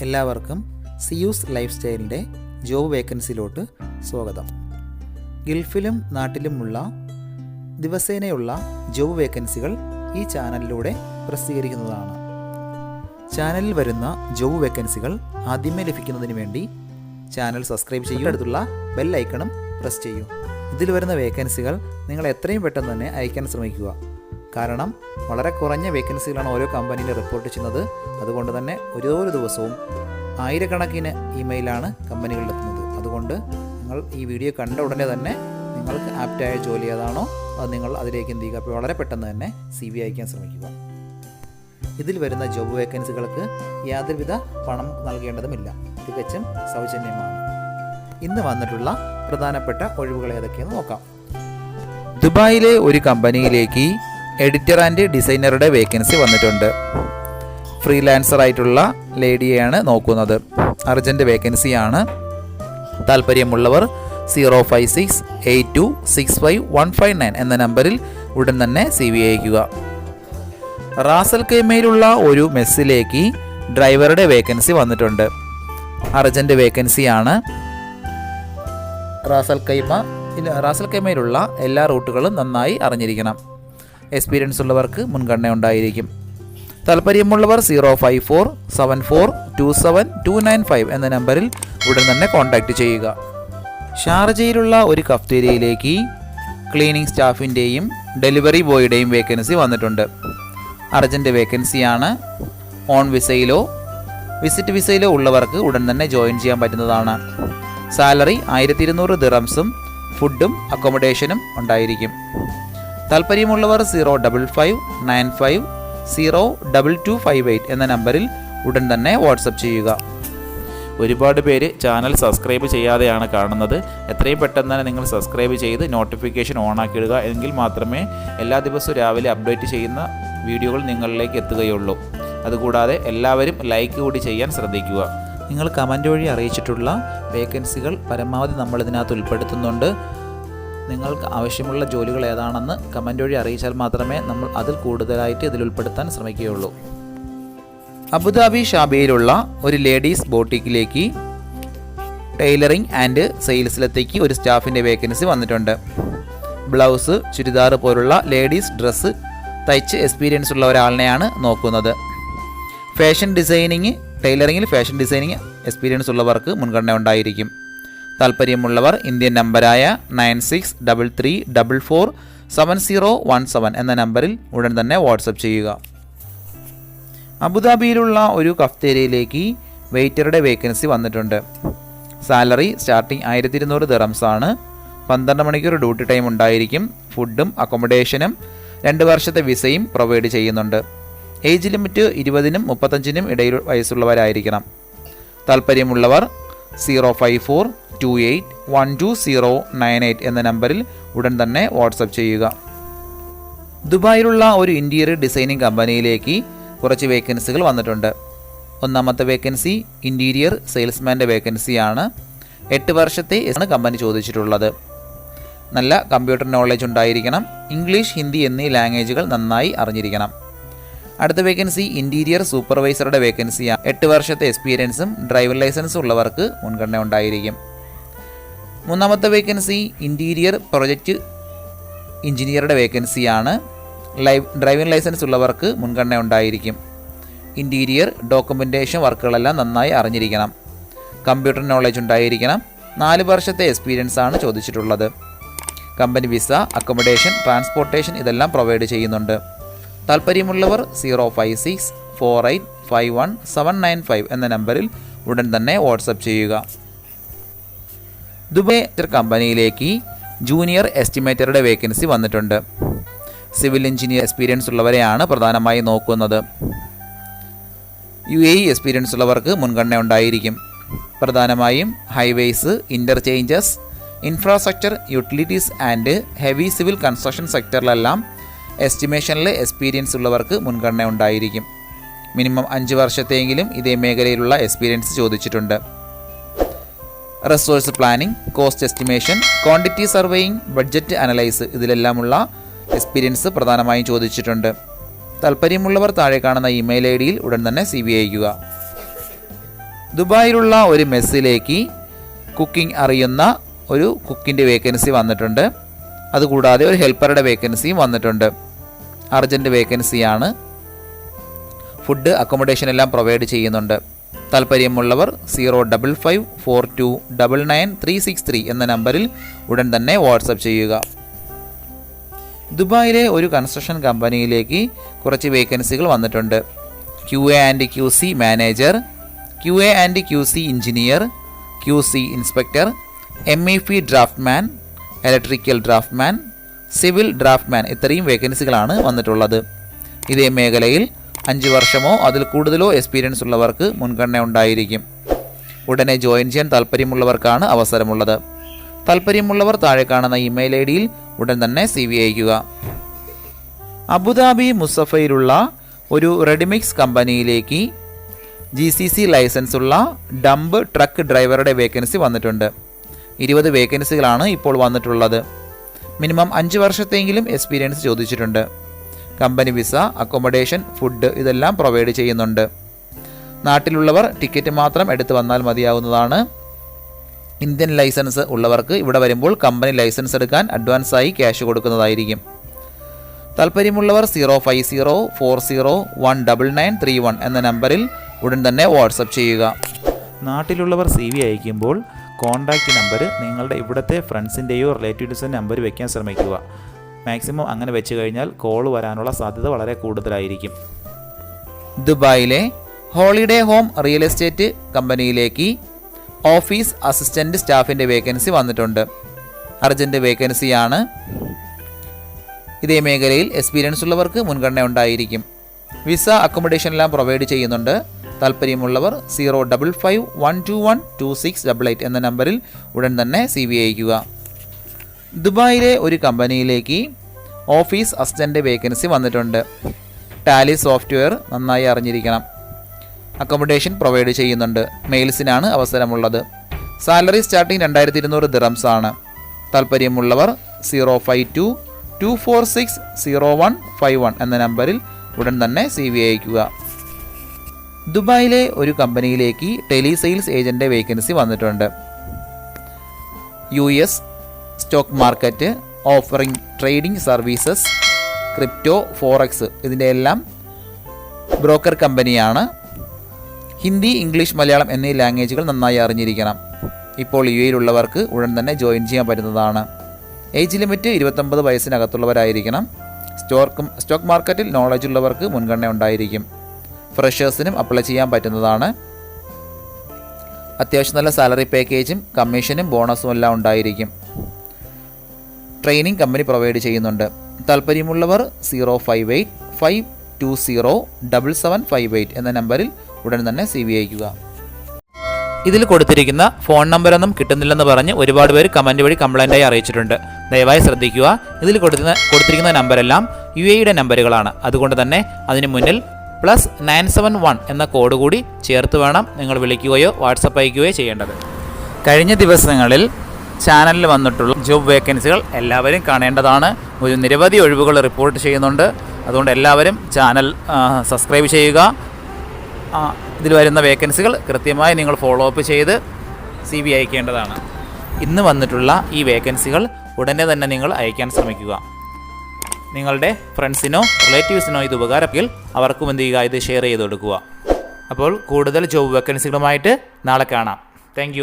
എല്ലാവർക്കും Zeus life സ്റ്റൈലിൻ്റെ job വേക്കൻസിയിലോട്ട് സ്വാഗതം. ഗൾഫിലും നാട്ടിലുമുള്ള ദിവസേനയുള്ള job വേക്കൻസികൾ ഈ ചാനലിലൂടെ പ്രസിദ്ധീകരിക്കുന്നതാണ്. ചാനലിൽ വരുന്ന ജോബ് വേക്കൻസികൾ ആദ്യമേ ലഭിക്കുന്നതിന് വേണ്ടി ചാനൽ സബ്സ്ക്രൈബ് ചെയ്യൂ, അടുത്തുള്ള ബെൽ ഐക്കണും പ്രസ് ചെയ്യൂ. ഇതിൽ വരുന്ന വേക്കൻസികൾ നിങ്ങൾ എത്രയും പെട്ടെന്ന് തന്നെ അയക്കാൻ ശ്രമിക്കുക. കാരണം വളരെ കുറഞ്ഞ വേക്കൻസികളാണ് ഓരോ കമ്പനിയിൽ റിപ്പോർട്ട് ചെയ്യുന്നത്. അതുകൊണ്ട് തന്നെ ഓരോ ദിവസവും ആയിരക്കണക്കിന് ഇമെയിലാണ് കമ്പനികളിലെത്തുന്നത്. അതുകൊണ്ട് നിങ്ങൾ ഈ വീഡിയോ കണ്ട ഉടനെ തന്നെ നിങ്ങൾക്ക് ആപ്റ്റായ ജോലി ഏതാണോ അത് നിങ്ങൾ അതിലേക്ക് എന്ത് ചെയ്യുക, അപ്പോൾ വളരെ പെട്ടെന്ന് തന്നെ CV അയക്കാൻ ശ്രമിക്കുക. ഇതിൽ വരുന്ന ജോബ് വേക്കൻസികൾക്ക് യാതൊരുവിധ പണം നൽകേണ്ടതുമില്ല, തികച്ചും സൗജന്യമാണ്. ഇന്ന് വന്നിട്ടുള്ള പ്രധാനപ്പെട്ട ഒഴിവുകൾ ഏതൊക്കെയെന്ന് നോക്കാം. ദുബായിലെ ഒരു കമ്പനിയിലേക്ക് എഡിറ്റർ ആൻഡ് ഡിസൈനറുടെ വേക്കൻസി വന്നിട്ടുണ്ട്. ഫ്രീലാൻസർ ആയിട്ടുള്ള ലേഡിയെയാണ് നോക്കുന്നത്. അർജൻറ്റ് വേക്കൻസിയാണ്. താല്പര്യമുള്ളവർ 05682655159 എന്ന നമ്പറിൽ ഉടൻ തന്നെ CV അയക്കുക. റാസൽ കൈമയിലുള്ള ഒരു മെസ്സിലേക്ക് ഡ്രൈവറുടെ വേക്കൻസി വന്നിട്ടുണ്ട്. അർജൻറ്റ് വേക്കൻസിയാണ്. റാസൽ കൈമയിലുള്ള എല്ലാ റൂട്ടുകളും നന്നായി അറിഞ്ഞിരിക്കണം. എക്സ്പീരിയൻസ് ഉള്ളവർക്ക് മുൻഗണന ഉണ്ടായിരിക്കും. താല്പര്യമുള്ളവർ 05474272995 എന്ന നമ്പറിൽ ഉടൻ തന്നെ കോൺടാക്റ്റ് ചെയ്യുക. ഷാർജയിലുള്ള ഒരു കഫ്തേരിയയിലേക്ക് ക്ലീനിങ് സ്റ്റാഫിൻ്റെയും ഡെലിവറി ബോയുടെയും വേക്കൻസി വന്നിട്ടുണ്ട്. അർജൻറ്റ് വേക്കൻസിയാണ്. ഓൺ വിസയിലോ വിസിറ്റ് വിസയിലോ ഉള്ളവർക്ക് ഉടൻ തന്നെ ജോയിൻ ചെയ്യാൻ പറ്റുന്നതാണ്. സാലറി 1200 ദിറംസും ഫുഡും അക്കോമഡേഷനും ഉണ്ടായിരിക്കും. താല്പര്യമുള്ളവർ 05595022258 എന്ന നമ്പറിൽ ഉടൻ തന്നെ വാട്സപ്പ് ചെയ്യുക. ഒരുപാട് പേര് ചാനൽ സബ്സ്ക്രൈബ് ചെയ്യാതെയാണ് കാണുന്നത്. എത്രയും പെട്ടെന്ന് തന്നെ നിങ്ങൾ സബ്സ്ക്രൈബ് ചെയ്ത് നോട്ടിഫിക്കേഷൻ ഓണാക്കിയിടുക. എങ്കിൽ മാത്രമേ എല്ലാ ദിവസവും രാവിലെ അപ്ഡേറ്റ് ചെയ്യുന്ന വീഡിയോകൾ നിങ്ങളിലേക്ക് എത്തുകയുള്ളൂ. അതുകൂടാതെ എല്ലാവരും ലൈക്ക് കൂടി ചെയ്യാൻ ശ്രദ്ധിക്കുക. നിങ്ങൾ കമൻറ്റ് വഴി അറിയിച്ചിട്ടുള്ള വേക്കൻസികൾ പരമാവധി നമ്മളിതിനകത്ത് ഉൾപ്പെടുത്തുന്നുണ്ട്. നിങ്ങൾക്ക് ആവശ്യമുള്ള ജോലികൾ ഏതാണെന്ന് കമൻറ്റ് വഴി അറിയിച്ചാൽ മാത്രമേ നമ്മൾ അതിൽ കൂടുതലായിട്ട് ഇതിൽ ഉൾപ്പെടുത്താൻ ശ്രമിക്കുകയുള്ളൂ. അബുദാബി ഷാബിയിലുള്ള ഒരു ലേഡീസ് ബോട്ടിക്കിലേക്ക് ടൈലറിംഗ് ആൻഡ് സെയിൽസിലത്തേക്ക് ഒരു സ്റ്റാഫിൻ്റെ വേക്കൻസി വന്നിട്ടുണ്ട്. ബ്ലൗസ്, ചുരിദാർ പോലുള്ള ലേഡീസ് ഡ്രസ്സ് തയ്ച്ച് എക്സ്പീരിയൻസ് ഉള്ള ഒരാളിനെയാണ് നോക്കുന്നത്. ഫാഷൻ ഡിസൈനിങ്, ടൈലറിങ്ങിൽ ഫാഷൻ ഡിസൈനിങ് എക്സ്പീരിയൻസ് ഉള്ളവർക്ക് മുൻഗണന ഉണ്ടായിരിക്കും. താല്പര്യമുള്ളവർ ഇന്ത്യൻ നമ്പറായ 9633447017 എന്ന നമ്പറിൽ ഉടൻ തന്നെ വാട്സപ്പ് ചെയ്യുക. അബുദാബിയിലുള്ള ഒരു കഫ്തേരിയയിലേക്ക് വെയിറ്ററുടെ വേക്കൻസി വന്നിട്ടുണ്ട്. Salary starting 1200 ദിറംസാണ്. 12 മണിക്കൂർ ഡ്യൂട്ടി ടൈം ഉണ്ടായിരിക്കും. ഫുഡും അക്കോമഡേഷനും 2 വർഷത്തെ വിസയും പ്രൊവൈഡ് ചെയ്യുന്നുണ്ട്. ഏജ് ലിമിറ്റ് 20നും 35നും ഇടയിൽ വയസ്സുള്ളവരായിരിക്കണം. താല്പര്യമുള്ളവർ 05428120098 എന്ന നമ്പറിൽ ഉടൻ തന്നെ വാട്സപ്പ് ചെയ്യുക. ദുബായിലുള്ള ഒരു ഇൻറ്റീരിയർ ഡിസൈനിങ് കമ്പനിയിലേക്ക് കുറച്ച് വേക്കൻസികൾ വന്നിട്ടുണ്ട്. ഒന്നാമത്തെ വേക്കൻസി ഇൻറ്റീരിയർ സെയിൽസ്മാൻ്റെ വേക്കൻസിയാണ്. 8 വർഷത്തെ കമ്പനി ചോദിച്ചിട്ടുള്ളത്. നല്ല കമ്പ്യൂട്ടർ നോളജ് ഉണ്ടായിരിക്കണം. ഇംഗ്ലീഷ്, ഹിന്ദി എന്നീ ലാംഗ്വേജുകൾ നന്നായി അറിഞ്ഞിരിക്കണം. അടുത്ത വേക്കൻസി ഇൻറ്റീരിയർ സൂപ്പർവൈസറുടെ വേക്കൻസിയാണ്. 8 വർഷത്തെ എക്സ്പീരിയൻസും ഡ്രൈവിംഗ് ലൈസൻസും ഉള്ളവർക്ക് മുൻഗണന ഉണ്ടായിരിക്കും. മൂന്നാമത്തെ വേക്കൻസി ഇൻറ്റീരിയർ പ്രൊജക്റ്റ് എഞ്ചിനീയറുടെ വേക്കൻസിയാണ്. ഡ്രൈവിംഗ് ലൈസൻസ് ഉള്ളവർക്ക് മുൻഗണന ഉണ്ടായിരിക്കും. ഇൻറ്റീരിയർ ഡോക്യുമെൻറ്റേഷൻ വർക്കുകളെല്ലാം നന്നായി അറിഞ്ഞിരിക്കണം. കമ്പ്യൂട്ടർ നോളജ് ഉണ്ടായിരിക്കണം. 4 വർഷത്തെ എക്സ്പീരിയൻസ് ആണ് ചോദിച്ചിട്ടുള്ളത്. കമ്പനി വിസ, അക്കോമഡേഷൻ, ട്രാൻസ്പോർട്ടേഷൻ ഇതെല്ലാം പ്രൊവൈഡ് ചെയ്യുന്നുണ്ട്. താല്പര്യമുള്ളവർ 05648511795 എന്ന നമ്പറിൽ ഉടൻ തന്നെ വാട്സപ്പ് ചെയ്യുക. ദുബായ് കമ്പനിയിലേക്ക് ജൂനിയർ എസ്റ്റിമേറ്ററുടെ വേക്കൻസി വന്നിട്ടുണ്ട്. സിവിൽ എഞ്ചിനീയർ എക്സ്പീരിയൻസ് ഉള്ളവരെയാണ് പ്രധാനമായി നോക്കുന്നത്. UAE എക്സ്പീരിയൻസ് ഉള്ളവർക്ക് മുൻഗണന ഉണ്ടായിരിക്കും. പ്രധാനമായും highways, interchanges, infrastructure, utilities and heavy civil construction സെക്ടറിലെല്ലാം എസ്റ്റിമേഷനിൽ എക്സ്പീരിയൻസ് ഉള്ളവർക്ക് മുൻഗണന ഉണ്ടായിരിക്കും. മിനിമം 5 വർഷത്തെയെങ്കിലും ഇതേ മേഖലയിലുള്ള എക്സ്പീരിയൻസ് ചോദിച്ചിട്ടുണ്ട്. Resource planning, cost estimation, quantity surveying, budget analyse ഇതിലെല്ലാമുള്ള എക്സ്പീരിയൻസ് പ്രധാനമായും ചോദിച്ചിട്ടുണ്ട്. താല്പര്യമുള്ളവർ താഴെ കാണുന്ന ഇമെയിൽ ID യിൽ ഉടൻ തന്നെ CV അയയ്ക്കുക. ദുബായിലുള്ള ഒരു മെസ്സിലേക്ക് കുക്കിംഗ് അറിയുന്ന ഒരു കുക്കിൻ്റെ വേക്കൻസി വന്നിട്ടുണ്ട്. അതുകൂടാതെ ഒരു ഹെൽപ്പറുടെ വേക്കൻസിയും വന്നിട്ടുണ്ട്. അർജൻറ്റ് വേക്കൻസിയാണ്. ഫുഡ് അക്കോമഡേഷൻ എല്ലാം പ്രൊവൈഡ് ചെയ്യുന്നുണ്ട്. താല്പര്യമുള്ളവർ 05542999363 എന്ന നമ്പറിൽ ഉടൻ തന്നെ വാട്സപ്പ് ചെയ്യുക. ദുബായിലെ ഒരു കൺസ്ട്രക്ഷൻ കമ്പനിയിലേക്ക് കുറച്ച് വേക്കൻസികൾ വന്നിട്ടുണ്ട്. QA&QC manager, QA&QC engineer, QC inspector, MEP draughtsman, electrical draughtsman, civil draughtsman ഇത്രയും വേക്കൻസികളാണ് വന്നിട്ടുള്ളത്. ഇതേ മേഖലയിൽ 5 വർഷമോ അതിൽ കൂടുതലോ എക്സ്പീരിയൻസ് ഉള്ളവർക്ക് മുൻഗണന ഉണ്ടായിരിക്കും. ഉടനെ ജോയിൻ ചെയ്യാൻ താല്പര്യമുള്ളവർക്കാണ് അവസരമുള്ളത്. താല്പര്യമുള്ളവർ താഴെ കാണുന്ന ഇമെയിൽ ID-യിൽ ഉടൻ തന്നെ CV അയയ്ക്കുക. അബുദാബി മുസഫയിലുള്ള ഒരു റെഡിമിക്സ് കമ്പനിയിലേക്ക് GCC ലൈസൻസ് ഉള്ള ഡംപ് ട്രക്ക് ഡ്രൈവറുടെ വേക്കൻസി വന്നിട്ടുണ്ട്. 20 വേക്കൻസികളാണ് ഇപ്പോൾ വന്നിട്ടുള്ളത്. മിനിമം 5 വർഷത്തെങ്കിലും എക്സ്പീരിയൻസ് ചോദിച്ചിട്ടുണ്ട്. കമ്പനി വിസ, അക്കോമഡേഷൻ, ഫുഡ് ഇതെല്ലാം പ്രൊവൈഡ് ചെയ്യുന്നുണ്ട്. നാട്ടിലുള്ളവർ ടിക്കറ്റ് മാത്രം എടുത്ത് വന്നാൽ മതിയാവുന്നതാണ്. ഇന്ത്യൻ ലൈസൻസ് ഉള്ളവർക്ക് ഇവിടെ വരുമ്പോൾ കമ്പനി ലൈസൻസ് എടുക്കാൻ അഡ്വാൻസായി ക്യാഷ് കൊടുക്കുന്നതായിരിക്കും. താല്പര്യമുള്ളവർ 05040199931 എന്ന നമ്പറിൽ ഉടൻ തന്നെ വാട്സപ്പ് ചെയ്യുക. നാട്ടിലുള്ളവർ CV അയക്കുമ്പോൾ കോൺടാക്റ്റ് നമ്പർ നിങ്ങളുടെ ഇവിടുത്തെ ഫ്രണ്ട്സിൻ്റെയോ റിലേറ്റീവ്സിൻ്റെ നമ്പർ വെക്കാൻ ശ്രമിക്കുക. മാക്സിമം അങ്ങനെ വെച്ച് കഴിഞ്ഞാൽ കോൾ വരാനുള്ള സാധ്യത വളരെ കൂടുതലായിരിക്കും. ദുബായിലെ ഹോളിഡേ ഹോം റിയൽ എസ്റ്റേറ്റ് കമ്പനിയിലേക്ക് ഓഫീസ് അസിസ്റ്റൻറ്റ് സ്റ്റാഫിൻ്റെ വേക്കൻസി വന്നിട്ടുണ്ട്. അർജൻറ്റ് വേക്കൻസിയാണ്. ഇതേ മേഖലയിൽ എക്സ്പീരിയൻസ് ഉള്ളവർക്ക് മുൻഗണന ഉണ്ടായിരിക്കും. വിസ, അക്കോമഡേഷൻ എല്ലാം പ്രൊവൈഡ് ചെയ്യുന്നുണ്ട്. താല്പര്യമുള്ളവർ 055121268 എന്ന നമ്പറിൽ ഉടൻ തന്നെ CV അയയ്ക്കുക. ദുബായിലെ ഒരു കമ്പനിയിലേക്ക് ഓഫീസ് അസിസ്റ്റൻ്റ് വേക്കൻസി വന്നിട്ടുണ്ട്. ടാലി സോഫ്റ്റ്വെയർ നന്നായി അറിഞ്ഞിരിക്കണം. അക്കോമഡേഷൻ പ്രൊവൈഡ് ചെയ്യുന്നുണ്ട്. മെയിൽസിനാണ് അവസരമുള്ളത്. സാലറി സ്റ്റാർട്ടിംഗ് 2200 ദിറംസ് ആണ്. താല്പര്യമുള്ളവർ 05224600151 എന്ന നമ്പറിൽ ഉടൻ തന്നെ CV അയയ്ക്കുക. ദുബായിലെ ഒരു കമ്പനിയിലേക്ക് ടെലി സെയിൽസ് ഏജൻ്റ് വേക്കൻസി വന്നിട്ടുണ്ട്. US stock market, offering trading services, crypto, forex ഇതിൻ്റെ എല്ലാം ബ്രോക്കർ കമ്പനിയാണ്. ഹിന്ദി, ഇംഗ്ലീഷ്, മലയാളം എന്നീ ലാംഗ്വേജുകൾ നന്നായി അറിഞ്ഞിരിക്കണം. ഇപ്പോൾ UAE-യിലുള്ളവർക്ക് ഉടൻ തന്നെ ജോയിൻ ചെയ്യാൻ പറ്റുന്നതാണ്. Age limit 29 വയസ്സിനകത്തുള്ളവരായിരിക്കണം. സ്റ്റോക്ക് മാർക്കറ്റിൽ നോളജ് ഉള്ളവർക്ക് മുൻഗണന ഉണ്ടായിരിക്കും. ഫ്രഷേഴ്സിനും അപ്ലൈ ചെയ്യാൻ പറ്റുന്നതാണ്. അത്യാവശ്യം നല്ല സാലറി പാക്കേജും കമ്മീഷനും ബോണസും എല്ലാം ഉണ്ടായിരിക്കും. ട്രെയിനിങ് കമ്പനി പ്രൊവൈഡ് ചെയ്യുന്നുണ്ട്. താല്പര്യമുള്ളവർ 05852077758 എന്ന നമ്പറിൽ ഉടൻ തന്നെ CV അയയ്ക്കുക. ഇതിൽ കൊടുത്തിരിക്കുന്ന ഫോൺ നമ്പറൊന്നും കിട്ടുന്നില്ലെന്ന് പറഞ്ഞ് ഒരുപാട് പേര് കമൻറ്റ് വഴി കംപ്ലൈൻറ്റായി അറിയിച്ചിട്ടുണ്ട്. ദയവായി ശ്രദ്ധിക്കുക. ഇതിൽ കൊടുത്തിരിക്കുന്ന നമ്പരെല്ലാം UAE-യുടെ നമ്പറുകളാണ്. അതുകൊണ്ട് തന്നെ അതിന് മുന്നിൽ +971 എന്ന കോഡ് കൂടി ചേർത്ത് വേണം നിങ്ങൾ വിളിക്കുകയോ വാട്സപ്പ് അയക്കുകയോ ചെയ്യേണ്ടത്. കഴിഞ്ഞ ദിവസങ്ങളിൽ ചാനലിൽ വന്നിട്ടുള്ള ജോബ് വേക്കൻസികൾ എല്ലാവരും കാണേണ്ടതാണ്. ഒരു നിരവധി ഒഴിവുകൾ റിപ്പോർട്ട് ചെയ്യുന്നുണ്ട്. അതുകൊണ്ട് എല്ലാവരും ചാനൽ സബ്സ്ക്രൈബ് ചെയ്യുക. ഇതിൽ വരുന്ന വേക്കൻസികൾ കൃത്യമായി നിങ്ങൾ ഫോളോ അപ്പ് ചെയ്ത് CV അയക്കേണ്ടതാണ്. ഇന്ന് വന്നിട്ടുള്ള ഈ വേക്കൻസികൾ ഉടനെ തന്നെ നിങ്ങൾ അയക്കാൻ ശ്രമിക്കുക. നിങ്ങളുടെ ഫ്രണ്ട്സിനോ റിലേറ്റീവ്സിനോ ഇത് ഉപകാരമെങ്കിൽ അവർക്കും എന്ത് ചെയ്യുക, ഇത് ഷെയർ ചെയ്ത് കൊടുക്കുക. അപ്പോൾ കൂടുതൽ ജോബ് വേക്കൻസികളുമായിട്ട് നാളെ കാണാം. താങ്ക്